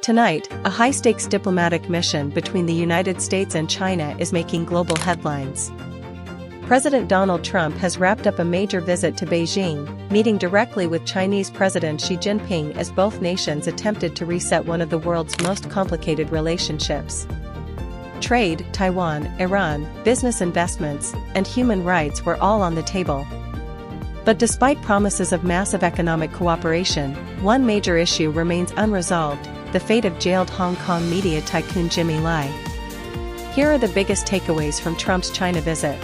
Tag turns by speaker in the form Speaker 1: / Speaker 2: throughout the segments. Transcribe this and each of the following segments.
Speaker 1: Tonight, a high-stakes diplomatic mission between the United States and China is making global headlines. President Donald Trump has wrapped up a major visit to Beijing, meeting directly with Chinese President Xi Jinping as both nations attempted to reset one of the world's most complicated relationships. Trade, Taiwan, Iran, business investments, and human rights were all on the table. But despite promises of massive economic cooperation, one major issue remains unresolved: the fate of jailed Hong Kong media tycoon Jimmy Lai. Here are the biggest takeaways from Trump's China visit.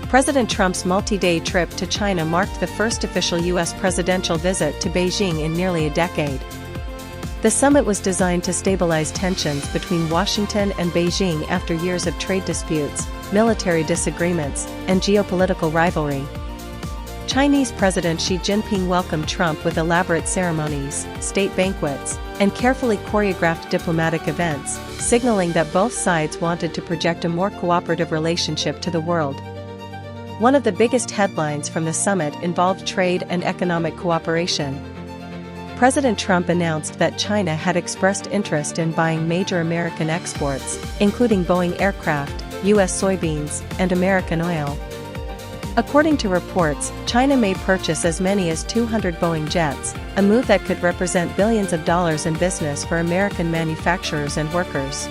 Speaker 1: President Trump's multi-day trip to China marked the first official U.S. presidential visit to Beijing in nearly a decade. The summit was designed to stabilize tensions between Washington and Beijing after years of trade disputes, military disagreements, and geopolitical rivalry. Chinese President Xi Jinping welcomed Trump with elaborate ceremonies, state banquets, and carefully choreographed diplomatic events, signaling that both sides wanted to project a more cooperative relationship to the world. One of the biggest headlines from the summit involved trade and economic cooperation. President Trump announced that China had expressed interest in buying major American exports, including Boeing aircraft, U.S. soybeans, and American oil. According to reports, China may purchase as many as 200 Boeing jets, a move that could represent billions of dollars in business for American manufacturers and workers.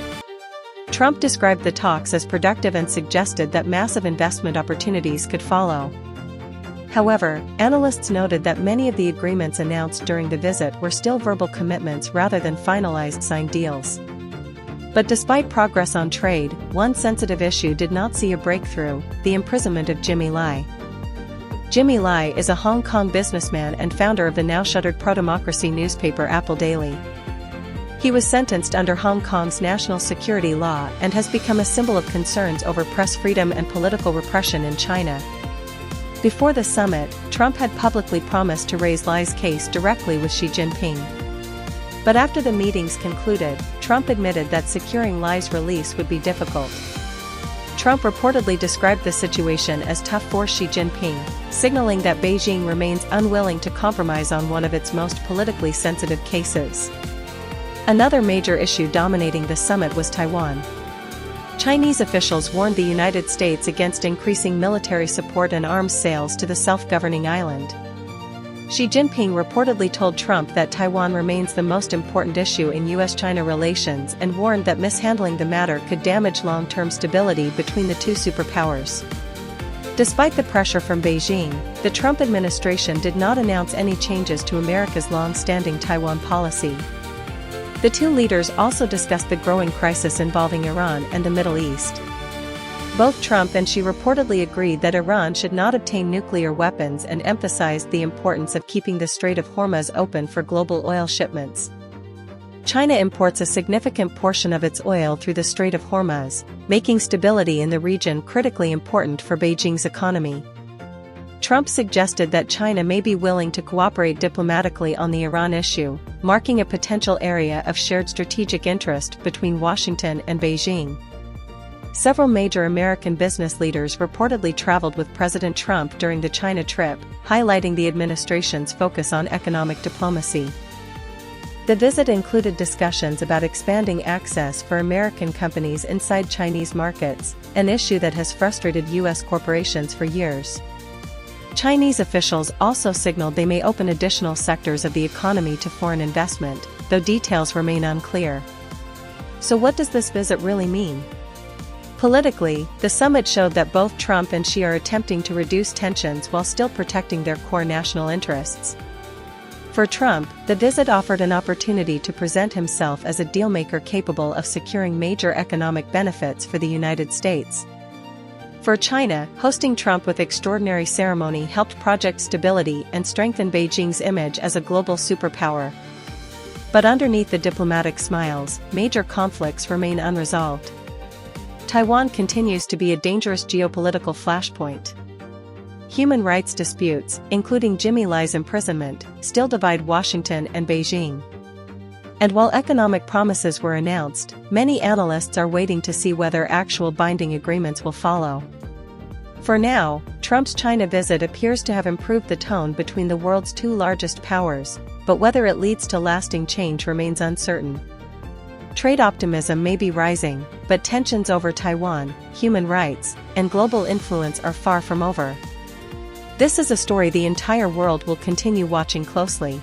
Speaker 1: Trump described the talks as productive and suggested that massive investment opportunities could follow. However, analysts noted that many of the agreements announced during the visit were still verbal commitments rather than finalized signed deals. But despite progress on trade, one sensitive issue did not see a breakthrough: the imprisonment of Jimmy Lai. Jimmy Lai is a Hong Kong businessman and founder of the now-shuttered pro-democracy newspaper Apple Daily. He was sentenced under Hong Kong's national security law and has become a symbol of concerns over press freedom and political repression in China. Before the summit, Trump had publicly promised to raise Lai's case directly with Xi Jinping. But after the meetings concluded, Trump admitted that securing Lai's release would be difficult. Trump reportedly described the situation as tough for Xi Jinping, signaling that Beijing remains unwilling to compromise on one of its most politically sensitive cases. Another major issue dominating the summit was Taiwan. Chinese officials warned the United States against increasing military support and arms sales to the self-governing island. Xi Jinping reportedly told Trump that Taiwan remains the most important issue in U.S. China relations and warned that mishandling the matter could damage long-term stability between the two superpowers. Despite the pressure from Beijing, the Trump administration did not announce any changes to America's long-standing Taiwan policy. The two leaders also discussed the growing crisis involving Iran and the Middle East. Both Trump and Xi reportedly agreed that Iran should not obtain nuclear weapons and emphasized the importance of keeping the Strait of Hormuz open for global oil shipments. China imports a significant portion of its oil through the Strait of Hormuz, making stability in the region critically important for Beijing's economy. Trump suggested that China may be willing to cooperate diplomatically on the Iran issue, marking a potential area of shared strategic interest between Washington and Beijing. Several major American business leaders reportedly traveled with President Trump during the China trip, highlighting the administration's focus on economic diplomacy. The visit included discussions about expanding access for American companies inside Chinese markets, an issue that has frustrated U.S. corporations for years. Chinese officials also signaled they may open additional sectors of the economy to foreign investment, though details remain unclear. So what does this visit really mean? Politically, the summit showed that both Trump and Xi are attempting to reduce tensions while still protecting their core national interests. For Trump, the visit offered an opportunity to present himself as a dealmaker capable of securing major economic benefits for the United States. For China, hosting Trump with extraordinary ceremony helped project stability and strengthen Beijing's image as a global superpower. But underneath the diplomatic smiles, major conflicts remain unresolved. Taiwan continues to be a dangerous geopolitical flashpoint. Human rights disputes, including Jimmy Lai's imprisonment, still divide Washington and Beijing. And while economic promises were announced, many analysts are waiting to see whether actual binding agreements will follow. For now, Trump's China visit appears to have improved the tone between the world's two largest powers, but whether it leads to lasting change remains uncertain. Trade optimism may be rising, but tensions over Taiwan, human rights, and global influence are far from over. This is a story the entire world will continue watching closely.